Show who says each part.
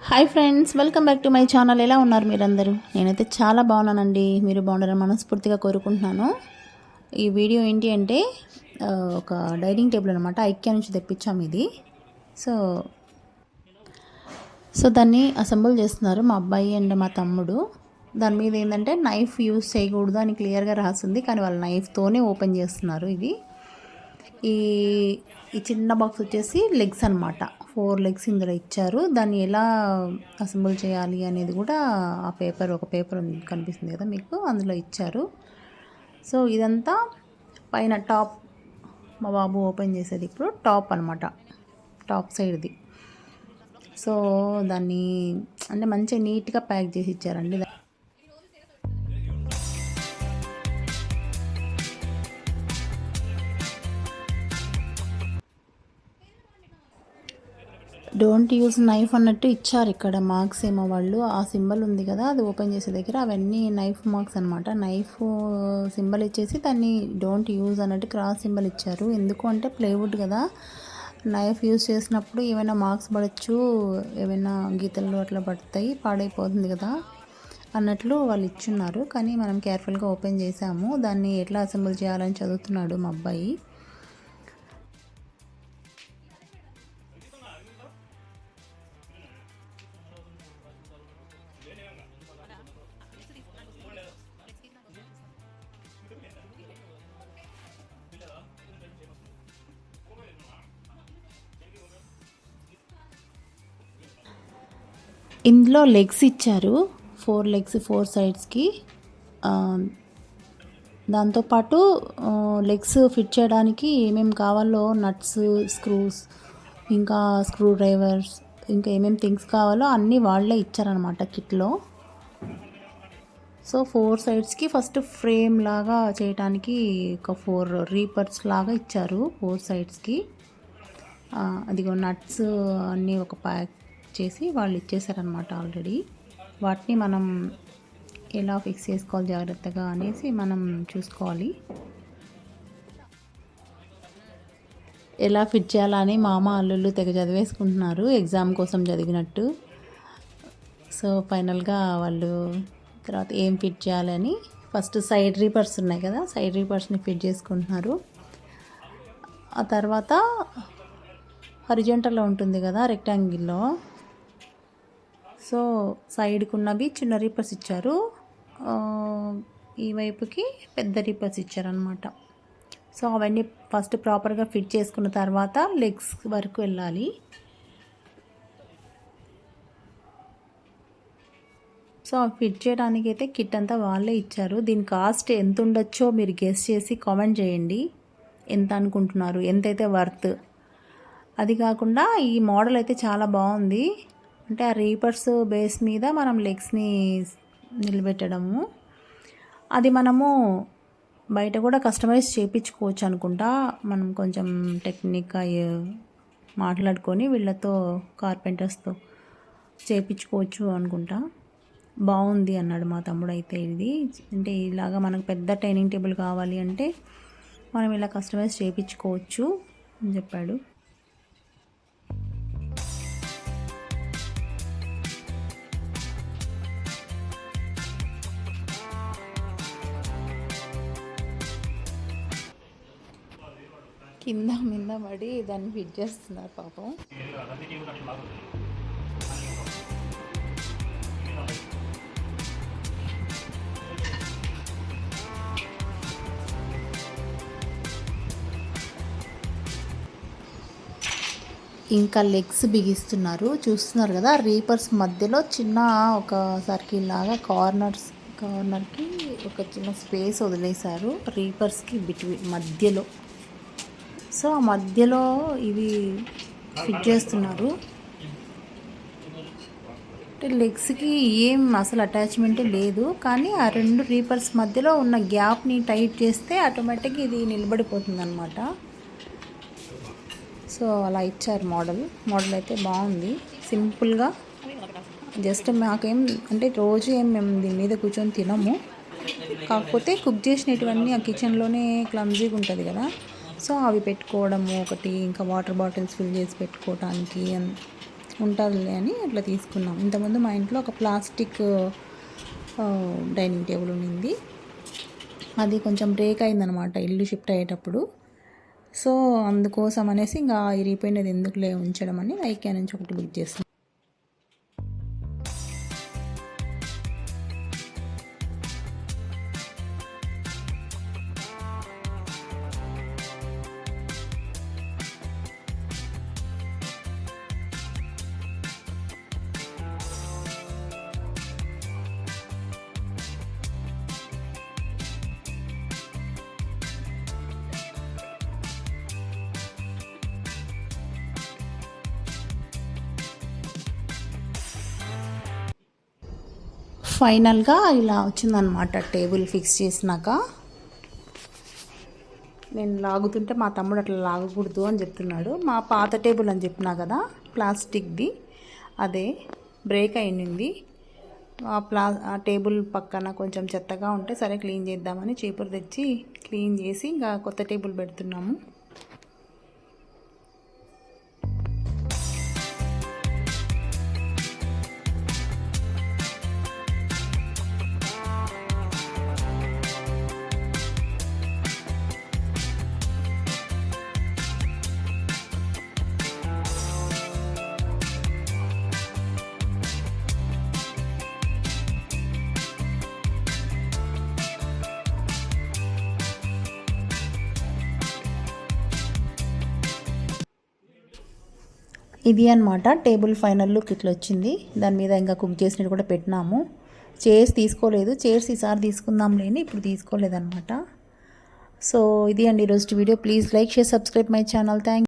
Speaker 1: Hi friends, welcome back to my channel. ఎలా ఉన్నారు మీరందరూ? నేనైతే చాలా బాగున్నానండి. మీరు బాగున్నారని మనస్ఫూర్తిగా కోరుకుంటున్నాను. ఈ వీడియో ఏంటి అంటే ఒక డైనింగ్ టేబుల్ అనమాట. ఐక్యా నుంచి తెప్పించాము ఇది. సో సో దాన్ని అసెంబుల్ చేస్తున్నారు మా అబ్బాయి అండ్ మా తమ్ముడు. దాని మీద ఏంటంటే నైఫ్ యూజ్ చేయకూడదు అని క్లియర్గా రాసింది, కానీ వాళ్ళు నైఫ్తోనే ఓపెన్ చేస్తున్నారు. ఇది ఈ ఈ చిన్న బాక్స్ వచ్చేసి లెగ్స్ అనమాట. 4 లెగ్స్ ఇందులో ఇచ్చారు. దాన్ని ఎలా అసెంబుల్ చేయాలి అనేది కూడా ఒక పేపర్ కనిపిస్తుంది కదా మీకు, అందులో ఇచ్చారు. సో ఇదంతా పైన టాప్, మా బాబు ఓపెన్ చేసేది ఇప్పుడు టాప్ అనమాట, టాప్ సైడ్ది. సో దాన్ని అంటే మంచిగా నీట్గా ప్యాక్ చేసి ఇచ్చారండి. డోంట్ యూజ్ నైఫ్ అన్నట్టు ఇచ్చారు ఇక్కడ మార్క్స్ ఏమో. వాళ్ళు ఆ సింబల్ ఉంది కదా, అది ఓపెన్ చేసే దగ్గర అవన్నీ నైఫ్ మార్క్స్ అనమాట. నైఫ్ సింబల్ ఇచ్చేసి దాన్ని డోంట్ యూజ్ అన్నట్టు క్రాస్ సింబల్ ఇచ్చారు. ఎందుకు అంటే ప్లేవుడ్ కదా, నైఫ్ యూజ్ చేసినప్పుడు ఏమైనా మార్క్స్ పడవచ్చు, ఏమైనా గీతలు అట్లా పడతాయి, పాడైపోతుంది కదా అన్నట్లు వాళ్ళు ఇచ్చున్నారు. కానీ మనం కేర్ఫుల్గా ఓపెన్ చేసాము. దాన్ని ఎట్లా అసెంబుల్ చేయాలని చదువుతున్నాడు మా అబ్బాయి. ఇందులో లెగ్స్ ఇచ్చారు, 4 లెగ్స్ 4 సైడ్స్కి. దాంతోపాటు లెగ్స్ ఫిట్ చేయడానికి ఏమేమి కావాలో నట్స్, స్క్రూస్, ఇంకా స్క్రూ డ్రైవర్స్, ఇంకా ఏమేమి థింగ్స్ కావాలో అన్నీ వాళ్ళే ఇచ్చారనమాట కిట్లో. సో 4 సైడ్స్కి ఫస్ట్ ఫ్రేమ్ లాగా చేయడానికి ఒక 4 రీపర్స్ లాగా ఇచ్చారు 4 సైడ్స్కి. అదిగో నట్స్ అన్నీ ఒక ప్యాక్ చేసి వాళ్ళు ఇచ్చేసారనమాట ఆల్రెడీ. వాటిని మనం ఎలా ఫిక్స్ చేసుకోవాలి జాగ్రత్తగా అనేసి మనం చూసుకోవాలి. ఎలా ఫిట్ చేయాలని మామ అల్లుళ్ళు తెగ చదివేసుకుంటున్నారు, ఎగ్జామ్ కోసం చదివినట్టు. సో ఫైనల్గా వాళ్ళు తర్వాత ఏం ఫిట్ చేయాలని ఫస్ట్ సైడ్ రీపర్స్ ఉన్నాయి కదా, సైడ్ రీపర్స్ని ఫిట్ చేసుకుంటున్నారు. ఆ తర్వాత హారిజాంటల్లో ఉంటుంది కదా రెక్టాంగిల్లో, సో సైడ్కి ఉన్నవి చిన్న రీపర్స్ ఇచ్చారు, ఈ వైపుకి పెద్ద రీపర్స్ ఇచ్చారనమాట. సో అవన్నీ ఫస్ట్ ప్రాపర్గా ఫిట్ చేసుకున్న తర్వాత లెగ్స్ వరకు వెళ్ళాలి. సో ఫిట్ చేయడానికి అయితే కిట్ అంతా వాళ్ళే ఇచ్చారు. దీని కాస్ట్ ఎంత ఉండొచ్చో మీరు గెస్ చేసి కామెంట్ చేయండి. ఎంత అనుకుంటున్నారు, ఎంతైతే వర్త్. అది కాకుండా ఈ మోడల్ అయితే చాలా బాగుంది. అంటే ఆ రీపర్స్ బేస్ మీద మనం లెగ్స్ని నిలబెట్టడము, అది మనము బయట కూడా కస్టమైజ్ చేయించుకోవచ్చు అనుకుంటా. మనం కొంచెం టెక్నిక్గా మాట్లాడుకొని వీళ్ళతో కార్పెంటర్స్తో చేయించుకోవచ్చు అనుకుంటా. బాగుంది అన్నాడు మా తమ్ముడు అయితే. ఇది అంటే ఇలాగా మనకు పెద్ద డైనింగ్ టేబుల్ కావాలి అంటే మనం ఇలా కస్టమైజ్ చేయించుకోవచ్చు అని చెప్పాడు. కింద మీద పడి దాన్ని ఫిట్ చేస్తున్నారు పాపం. ఇంకా లెగ్స్ బిగిస్తున్నారు, చూస్తున్నారు కదా. రీపర్స్ మధ్యలో చిన్న ఒక సర్కిల్ లాగా కార్నర్కి ఒక చిన్న స్పేస్ వదిలేశారు రీపర్స్కి మధ్యలో. సో ఆ మధ్యలో ఇవి ఫిట్ చేస్తున్నారు. అంటే లెగ్స్కి ఏం అసలు అటాచ్మెంటే లేదు, కానీ ఆ 2 రీపర్స్ మధ్యలో ఉన్న గ్యాప్ని టైట్ చేస్తే ఆటోమేటిక్గా ఇది నిలబడిపోతుంది అన్నమాట. సో అలా ఇచ్చారు మోడల్ అయితే బాగుంది. సింపుల్గా జస్ట్ మాకేం అంటే రోజు మేము దీని మీద కూర్చొని తినము, కాకపోతే కుక్ చేసినటువన్నీ ఆ కిచెన్లోనే క్లమ్జీగా ఉంటుంది కదా, సో అవి పెట్టుకోవడము ఒకటి, ఇంకా వాటర్ బాటిల్స్ ఫిల్ చేసి పెట్టుకోవడానికి ఉంటుందిలే అని అట్లా తీసుకున్నాం. ఇంతకుముందు మా ఇంట్లో ఒక ప్లాస్టిక్ డైనింగ్ టేబుల్ ఉండింది. అది కొంచెం బ్రేక్ అయిందనమాట ఇల్లు షిఫ్ట్ అయ్యేటప్పుడు. సో అందుకోసం అనేసి ఇంకా ఇరిగిపోయినది ఎందుకులే ఉంచడం అని ఐకియా నుంచి ఒకటి బుక్ చేస్తాం. ఫైనల్గా ఇలా వచ్చిందనమాట. టేబుల్ ఫిక్స్ చేసినాక నేను లాగుతుంటే మా తమ్ముడు అట్లా లాగకూడదు అని చెప్తున్నాడు. మా పాత టేబుల్ అని చెప్పినా కదా, ప్లాస్టిక్ది, అదే బ్రేక్ అయింది. ఆ టేబుల్ పక్కన కొంచెం చెత్తగా ఉంటే సరే క్లీన్ చేద్దామని చీపురు తెచ్చి క్లీన్ చేసి ఇంకా కొత్త టేబుల్ పెడుతున్నాము. ఇది అనమాట టేబుల్ ఫైనల్ లుక్ ఇట్లా వచ్చింది. దాని మీద ఇంకా కుక్ చేసినట్టు కూడా పెట్టినాము. చైర్స్ తీసుకోలేదు, చైర్స్ ఈసారి తీసుకుందాం లేని ఇప్పుడు తీసుకోలేదన్నమాట. సో ఇది అండి ఈరోజు video. Please like, share, subscribe my channel. Thank